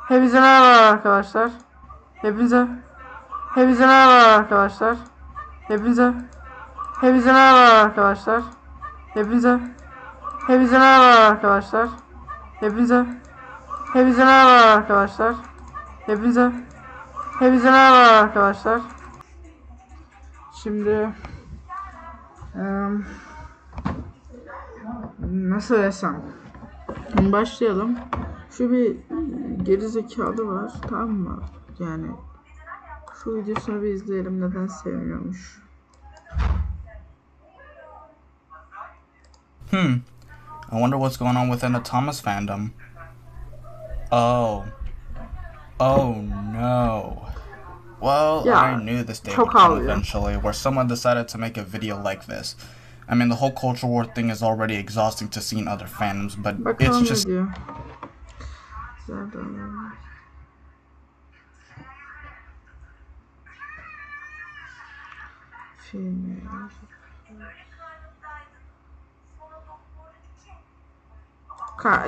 Hepinize merhaba arkadaşlar. Hepinize merhaba arkadaşlar. Hepinize merhaba arkadaşlar. Hepinize merhaba arkadaşlar. Hepinize merhaba arkadaşlar. Hepinize merhaba arkadaşlar. Şimdi nasıl desem? Başlayalım. Şu bir gerizekalı var, tamam mı? Yani şu videosunu bir izleyelim, neden sevmiyormuş. I wonder what's going on within the Thomas fandom. Oh no. Well, Yeah, I knew this day would come eventually, where someone decided to make a video like this. I mean, the whole culture war thing is already exhausting to see in other fandoms, but it's just...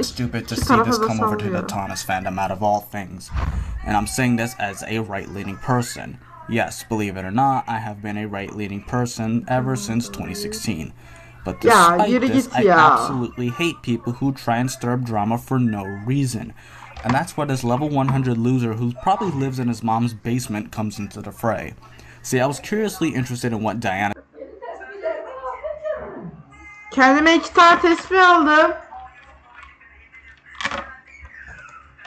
stupid to see this come over to the Thomas fandom out of all things. And I'm saying this as a right-leaning person. Yes, believe it or not, I have been a right-leaning person ever since 2016. But despite this, I absolutely hate people who try and stir up drama for no reason. And that's where this level 100 loser who probably lives in his mom's basement comes into the fray. See, I was curiously interested in what Diana... Kendime 2 tane tespih aldım.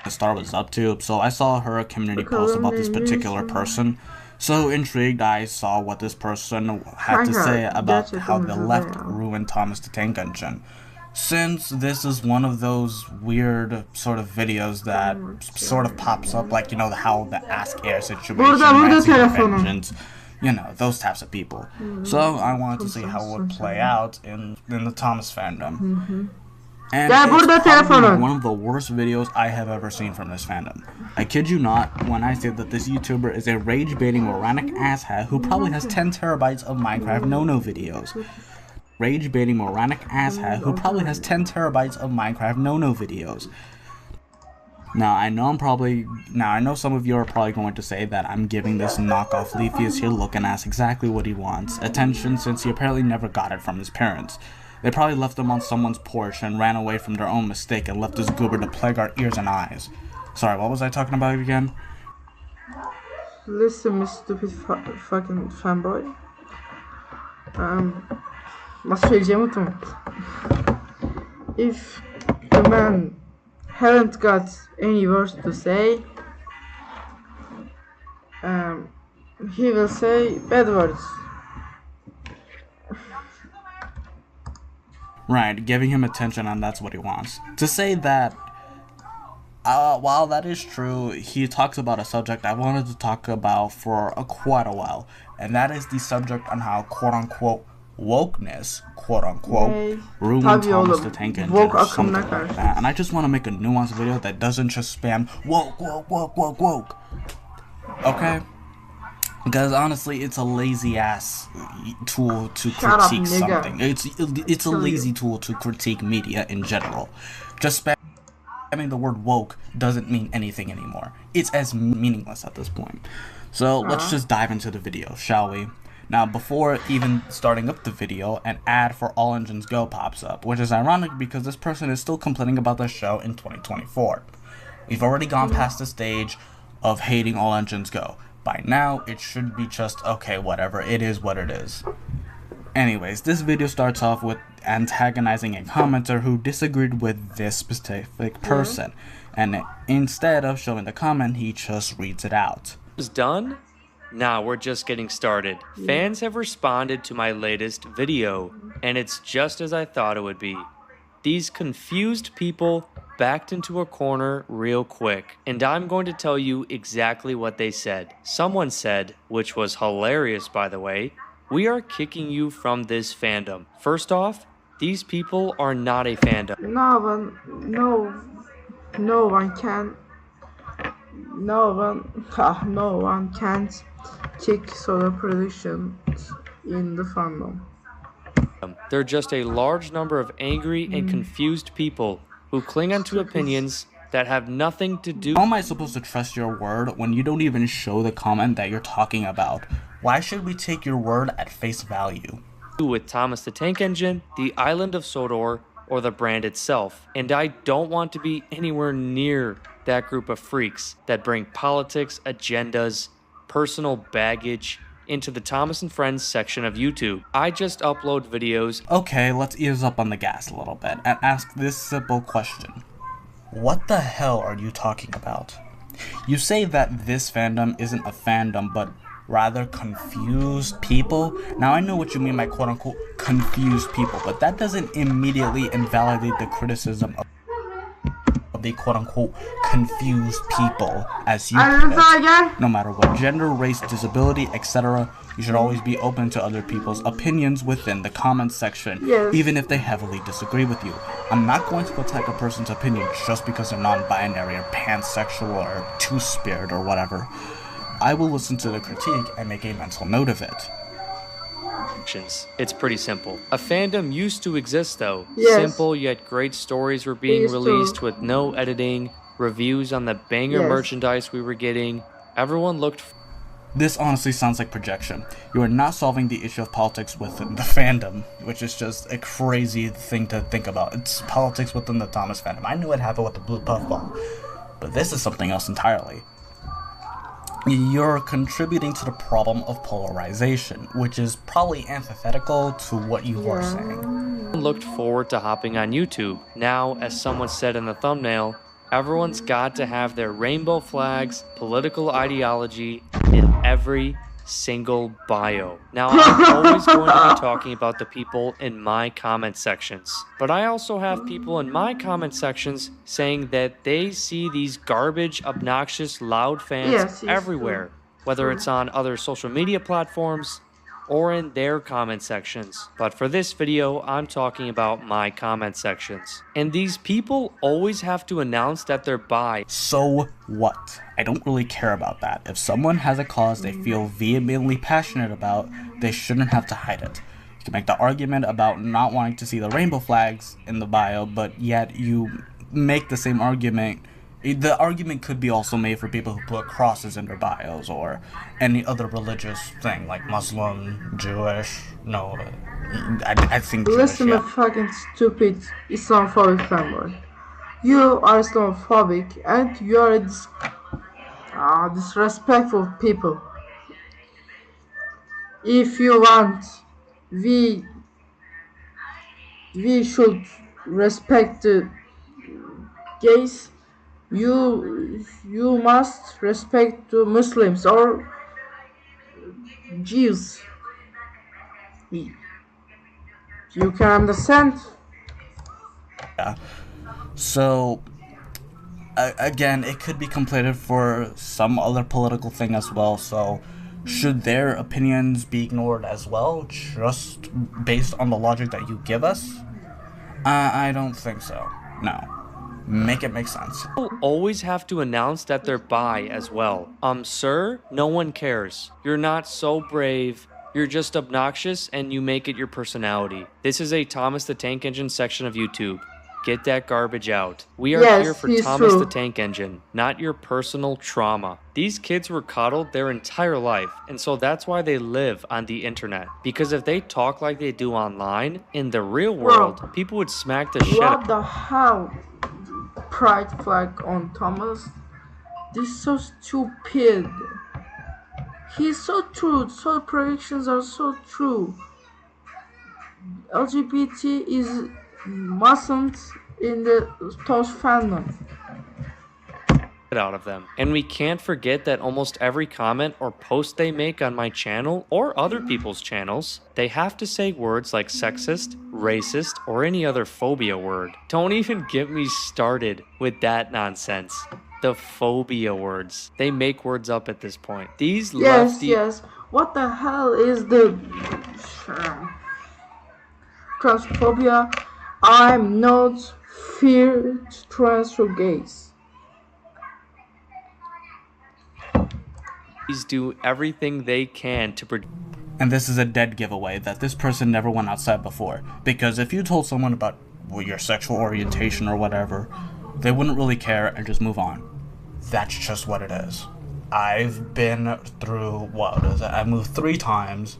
Star was up to, so I saw her community post about this particular person. So intrigued, I saw what this person had to say about how the left ruined Thomas the Tank Engine. Since this is one of those weird sort of videos that sort of pops up, like, you know, how the Ask Air situation, Vengeance, you know, those types of people. So I wanted to see how it would play out in the Thomas fandom. And it's probably one of the worst videos I have ever seen from this fandom. I kid you not when I say that this YouTuber is a rage-baiting moronic asshat who probably has 10 terabytes of Minecraft no-no videos. Rage-baiting moronic asshat who probably has 10 terabytes of Minecraft no-no videos. Now I know some of you are probably going to say that I'm giving this knockoff Leafeus here looking ass exactly what he wants, attention, since he apparently never got it from his parents. They probably left him on someone's porch and ran away from their own mistake and left this goober to plague our ears and eyes. Sorry, what was I talking about again? Listen, Miss Stupid fucking fanboy. Nasıl söyleyeceğimi unuttum. If the man haven't got any words to say, he will say bad words. Right, giving him attention, and that's what he wants. To say that, while that is true, he talks about a subject I wanted to talk about for quite a while, and that is the subject on how quote-unquote wokeness, quote-unquote, ruined Thomas the Tank Engine or something like that. And I just want to make a nuanced video that doesn't just spam woke. Okay? Because honestly, it's a lazy ass tool to critique something. It's a lazy tool to critique media in general. Just spamming the word woke doesn't mean anything anymore. It's as meaningless at this point. So let's just dive into the video, shall we? Now, before even starting up the video, an ad for All Engines Go pops up, which is ironic because this person is still complaining about the show in 2024. We've already gone past the stage of hating All Engines Go. By now, it should be just, okay, whatever, it is what it is. Anyways, this video starts off with antagonizing a commenter who disagreed with this specific person, and instead of showing the comment, he just reads it out. Is done? Nah, we're just getting started. Fans have responded to my latest video, and it's just as I thought it would be. These confused people backed into a corner real quick, and I'm going to tell you exactly what they said. Someone said, which was hilarious by the way, "We are kicking you from this fandom." First off, these people are not a fandom. No one can't kick Solar Productions in the fandom. They're just a large number of angry and confused people who cling onto opinions that have nothing to do How am I supposed to trust your word when you don't even show the comment that you're talking about? Why should we take your word at face value? with Thomas the Tank Engine, the island of Sodor, or the brand itself. And I don't want to be anywhere near that group of freaks that bring politics, agendas, personal baggage into the Thomas and Friends section of YouTube. I just upload videos. Okay, let's ease up on the gas a little bit and ask this simple question. What the hell are you talking about? You say that this fandom isn't a fandom, but rather confused people. Now I know what you mean by quote-unquote confused people, but that doesn't immediately invalidate the criticism of the quote-unquote confused people, as you put it. No matter what gender, race, disability, etc., you should always be open to other people's opinions within the comments section, even if they heavily disagree with you. I'm not going to attack a person's opinion just because they're non-binary or pansexual or two-spirit or whatever. I will listen to the critique and make a mental note of it. It's pretty simple. A fandom used to exist though. Yes. Simple yet great stories were being Used to. released with no editing, reviews on the banger Yes. merchandise we were getting. Everyone looked This honestly sounds like projection. You are not solving the issue of politics within the fandom, which is just a crazy thing to think about. It's politics within the Thomas fandom. I knew it happened with the Blue Puffball, but this is something else entirely. You're contributing to the problem of polarization, which is probably antithetical to what you are saying. looked forward to hopping on YouTube. Now, as someone said in the thumbnail, everyone's got to have their rainbow flags, political ideology in every single bio. Now, I'm always going to be talking about the people in my comment sections, but I also have people in my comment sections saying that they see these garbage, obnoxious, loud fans Yes, yes, everywhere, whether it's on other social media platforms or in their comment sections. But for this video, I'm talking about my comment sections. And these people always have to announce that they're bi. So what? I don't really care about that. If someone has a cause they feel vehemently passionate about, they shouldn't have to hide it. You can make the argument about not wanting to see the rainbow flags in the bio, but yet you make the same argument. The argument could be also made for people who put crosses in their bios or any other religious thing like Muslim, Jewish. No, I think Jewish, Listen, yeah. to fucking stupid Islamophobic fanboy. You are Islamophobic and you are disrespectful people. If you want, we should respect the gays. You must respect the Muslims or Jews. You can understand? So, again, it could be completed for some other political thing as well, so should their opinions be ignored as well, just based on the logic that you give us? I don't think so. No. Make it make sense. People always have to announce that they're bi as well. Sir, no one cares. You're not so brave. You're just obnoxious and you make it your personality. This is a Thomas the Tank Engine section of YouTube. Get that garbage out. We are Yes, here for he's Thomas true. the Tank Engine, not your personal trauma. These kids were coddled their entire life, and so that's why they live on the internet. Because if they talk like they do online, in the real world, people would smack the shit out. What the hell? Pride flag on Thomas? This is so stupid. He's so true. So predictions are so true. LGBT is mustn't in the Tosh fandom. Out of them. And we can't forget that almost every comment or post they make on my channel or other people's channels, they have to say words like sexist, racist, or any other phobia word. Don't even get me started with that nonsense. The phobia words. They make words up at this point. These Yes, lefty yes. What the hell is the transphobia? I'm not feared trans or gays. do everything they can to And this is a dead giveaway that this person never went outside before. Because if you told someone about your sexual orientation or whatever, they wouldn't really care and just move on. That's just what it is. I've been through, what is it? I moved 3 times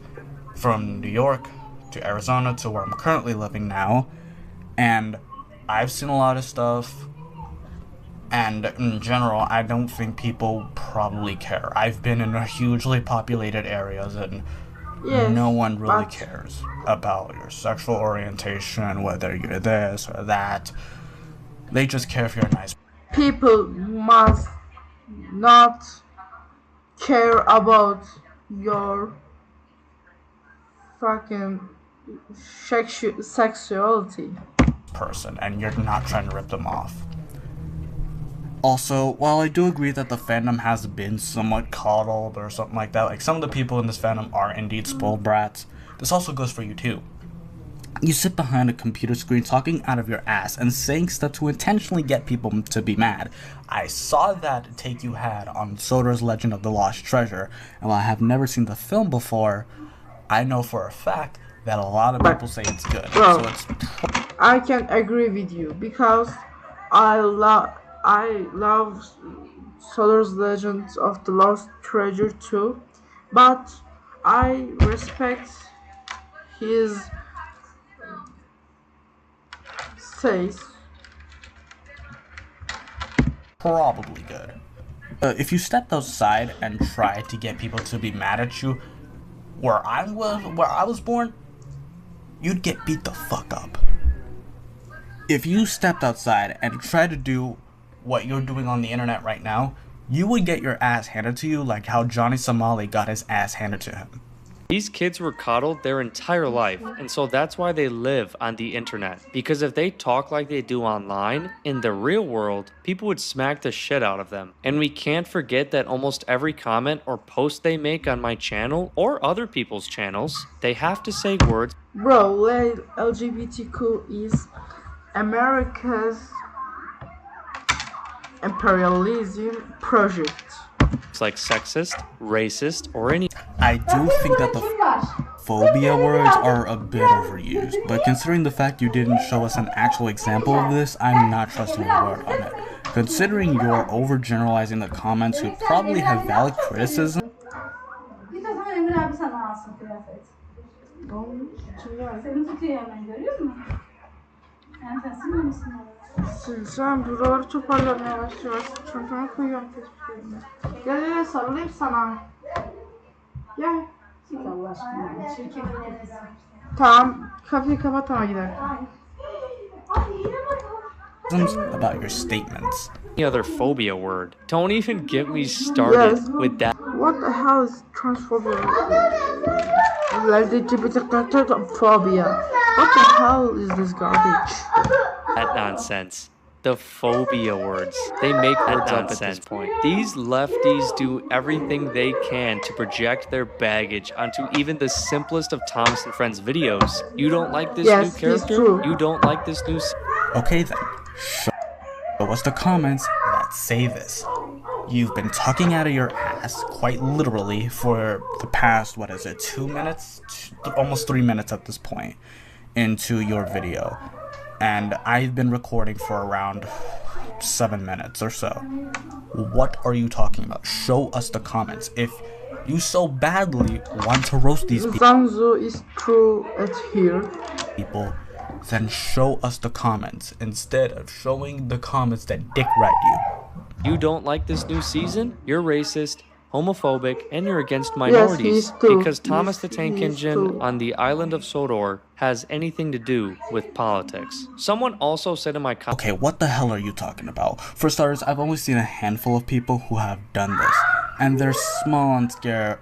from New York to Arizona to where I'm currently living now, and I've seen a lot of stuff, and in general, I don't think people probably care. I've been in hugely populated areas, and Yes, no one really but cares about your sexual orientation, whether you're this or that. They just care if you're nice. people must not care about your fucking sexuality. Person, and you're not trying to rip them off. Also, while I do agree that the fandom has been somewhat coddled or something like that, like some of the people in this fandom are indeed spoiled brats, this also goes for you too. You sit behind a computer screen talking out of your ass and saying stuff to intentionally get people to be mad. I saw that take you had on Soder's Legend of the Lost Treasure, and while I have never seen the film before, I know for a fact that a lot of people say it's good. Bro, So it's I can agree with you because I love Solar's Legends of the Lost Treasure too, but I respect his says. probably good. If you stepped outside and tried to get people to be mad at you, where I was born, you'd get beat the fuck up. If you stepped outside and tried to do what you're doing on the internet right now, you would get your ass handed to you like how Johnny Somali got his ass handed to him. These kids were coddled their entire life, and so that's why they live on the internet. Because if they talk like they do online, in the real world, people would smack the shit out of them. And we can't forget that almost every comment or post they make on my channel or other people's channels, they have to say words Bro, LGBTQ is America's imperialism project. like sexist, racist, or any I do think that the phobia words are a bit overused, but considering the fact you didn't show us an actual example of this, I'm not trusting your word on it. Considering you're overgeneralizing the comments who probably have valid criticism, Bir de zaman Emir abi sana alsın kıyafet. Senin tutuyor hemen görüyor musun? Yani sen silmemişsin onu. Silsem buraları toparlarım yavaş yavaş. Çantama koyuyorum tespitlerimi. Gel sarılayım sana. Gel. Git Allah aşkına. Çirkin nefes. Tamam, kafeyi kapat ama gidelim. Ay yine bak. about your statements. other phobia word. Don't even get me started Yes. with that What the hell is transphobia? LGBTphobia. What the hell is this garbage? nonsense. The phobia words. They make words up at this point. These lefties do everything they can to project their baggage onto even the simplest of Thomas and Friends videos. You don't like this Yes, new he's character? true. You don't like this new Okay then, show us the comments that say this. You've been talking out of your ass, quite literally, for the past, 2 minutes? Almost 3 minutes at this point into your video. And I've been recording for around 7 minutes or so. What are you talking about? Show us the comments. If you so badly want to roast these Zanzu is true at here. people, then show us the comments instead of showing the comments that dick ride you. You don't like this new season? You're racist, homophobic, and you're against minorities. he's too. Because Thomas the He's Tank Engine too. on the island of Sodor has anything to do with politics. Someone also said in my comments, Okay, what the hell are you talking about? For starters, I've only seen a handful of people who have done this, and they're small on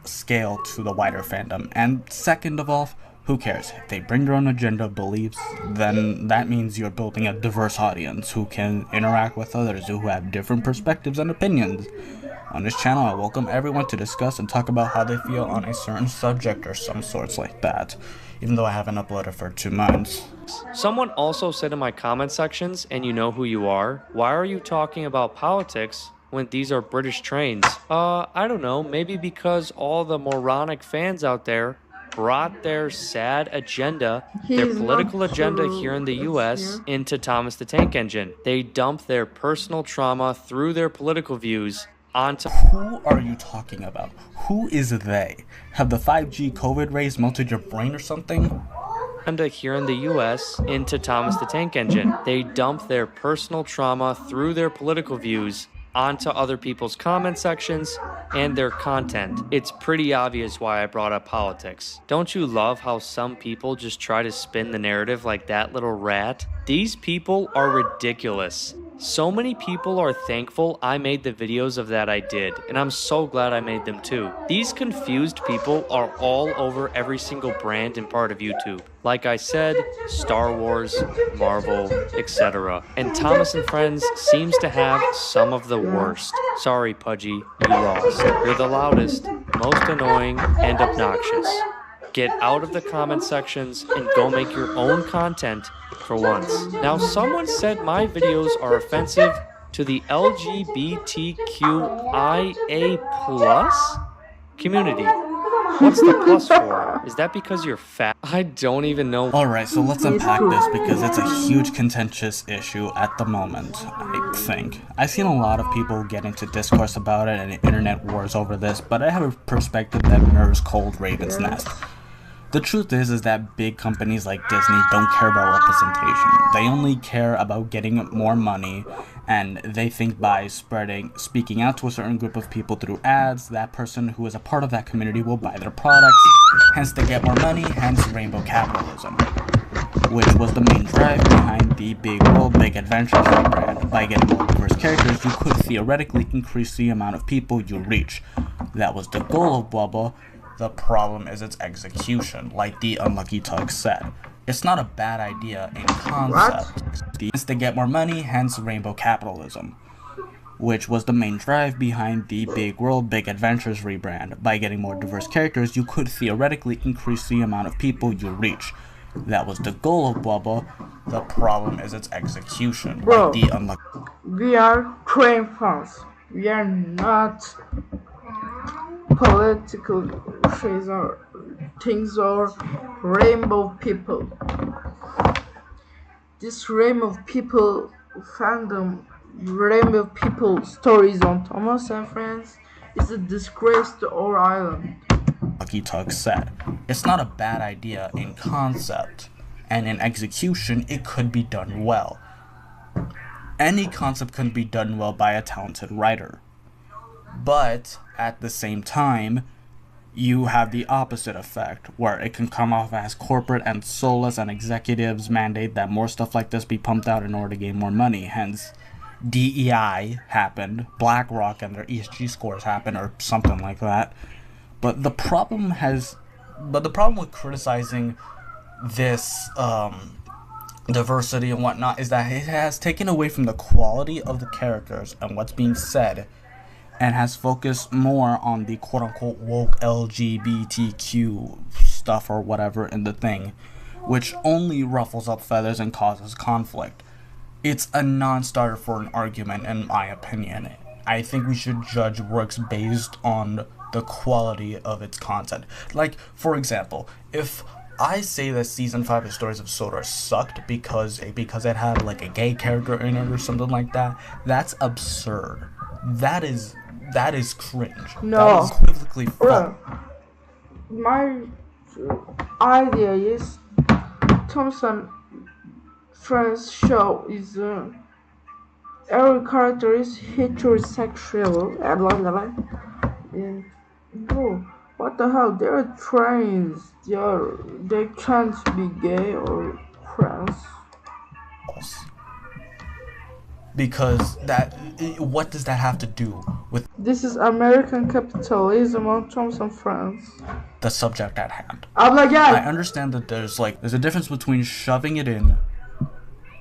scale to the wider fandom. And second of all, who cares? If they bring their own agenda, beliefs, then that means you're building a diverse audience who can interact with others who have different perspectives and opinions. On this channel, I welcome everyone to discuss and talk about how they feel on a certain subject or some sorts like that, even though I haven't uploaded for 2 months. someone also said in my comment sections, and you know who you are, why are you talking about politics when these are British trains? I don't know, maybe because all the moronic fans out there brought their sad agenda, He their is political not agenda true. here in the It's US, here. into Thomas the Tank Engine. They dump their personal trauma through their political views onto Who are you talking about? Who is they? Have the 5G COVID rays melted your brain or something? here in the US into Thomas the Tank Engine. They dump their personal trauma through their political views onto other people's comment sections and their content. It's pretty obvious why I brought up politics. Don't you love how some people just try to spin the narrative like that little rat? These people are ridiculous. So many people are thankful I made the videos of that I did, and I'm so glad I made them too. These confused people are all over every single brand and part of YouTube. Like I said, Star Wars, Marvel, etc. And Thomas and Friends seems to have some of the worst. Sorry, Pudgy, you lost. You're the loudest, most annoying, and obnoxious. Get out of the comment sections and go make your own content for once. Now, someone said my videos are offensive to the LGBTQIA+ community. What's the plus for? Is that because you're fat? I don't even know. Alright, so let's unpack this because it's a huge contentious issue at the moment, I think. I've seen a lot of people get into discourse about it and internet wars over this, but I have a perspective that mirrors Cold Raven's Nest. The truth is that big companies like Disney don't care about representation. They only care about getting more money, and they think by speaking out to a certain group of people through ads, that person who is a part of that community will buy their products, hence they get more money, hence rainbow capitalism, which was the main drive behind the Big World, Big Adventures rebrand. By getting more diverse characters, you could theoretically increase the amount of people you reach. That was the goal of Bubba. The problem is its execution, like the Unlucky Tug said. It's not a bad idea in concept. Hence they get more money, hence rainbow capitalism, which was the main drive behind the Big World, Big Adventures rebrand. By getting more diverse characters, you could theoretically increase the amount of people you reach. That was the goal of Bubba. The problem is its execution, Bro, like the Unlucky. we are train fans. We are not political things or rainbow people. This rainbow people fandom, rainbow people stories on Thomas and Friends is a disgrace to our island. Lucky Tug said. It's not a bad idea in concept, and in execution it could be done well. Any concept can be done well by a talented writer. But at the same time, you have the opposite effect, where it can come off as corporate and soulless, and executives mandate that more stuff like this be pumped out in order to gain more money. Hence, DEI happened, BlackRock and their ESG scores happened, or something like that. But the problem with criticizing this diversity and whatnot is that it has taken away from the quality of the characters and what's being said, and has focused more on the quote-unquote woke LGBTQ stuff or whatever in the thing, which only ruffles up feathers and causes conflict. It's a non-starter for an argument, in my opinion. I think we should judge works based on the quality of its content. Like, for example, if I say that season 5 of Stories of Sodor sucked because it had like a gay character in it or something like that, that's absurd. That is cringe. No. That is equivocally false. My idea is Thompson Friends show is every character is heterosexual and bro, what the hell? They're trans. They can't be gay or trans. Because what does that have to do with This is American capitalism on Thompson Friends. the subject at hand? I'm like, I yeah. understand that there's a difference between shoving it in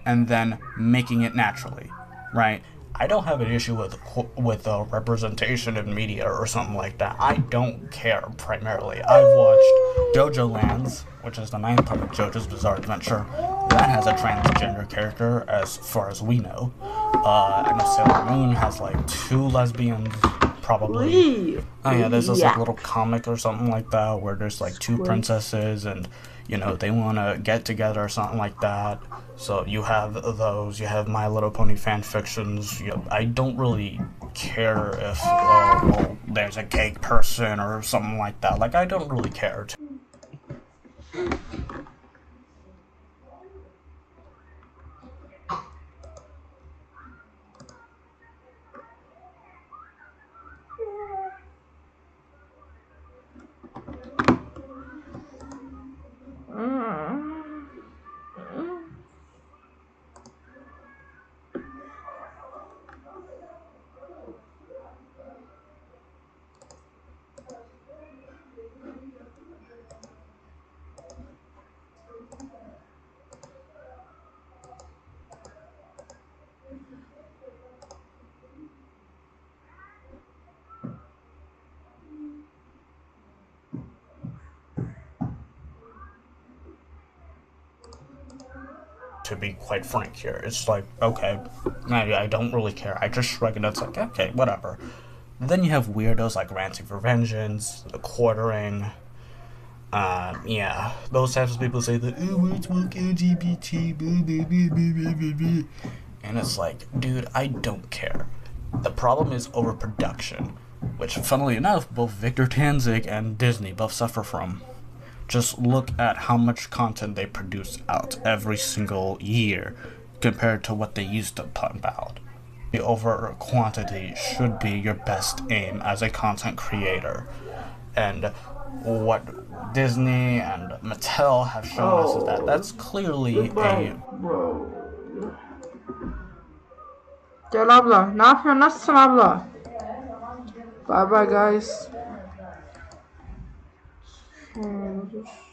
and then making it naturally, right? I don't have an issue with representation in media or something like that. I don't care primarily. I've watched JoJo Lands, which is the 9th part of JoJo's Bizarre Adventure. That has a transgender character, as far as we know. I know Sailor Moon has like 2 lesbians, probably. Wee. Oh yeah, there's this like Yeah. little comic or something like that where there's like two Squid. princesses and you know they want to get together or something like that. So you have those, you have My Little Pony fan fictions. I don't really care if well, there's a gay person or something like that. Like I don't really care. To be quite frank here, it's like, okay, I don't really care. I just shrug and it's like, okay, whatever. Then you have weirdos like Ranting for Vengeance, the Quartering. Yeah, those types of people say that, oh, it's woke LGBT, blah, blah, blah, blah, blah, blah. And it's like, dude, I don't care. The problem is overproduction, which, funnily enough, both Victor Tanzig and Disney both suffer from. Just look at how much content they produce out every single year compared to what they used to pump out. The over quantity should be your best aim as a content creator. And what Disney and Mattel have shown us is that that's clearly a... Bro. Gel abla. Ne yapıyorsun? Nasılsın abla? Bye bye guys. Dur.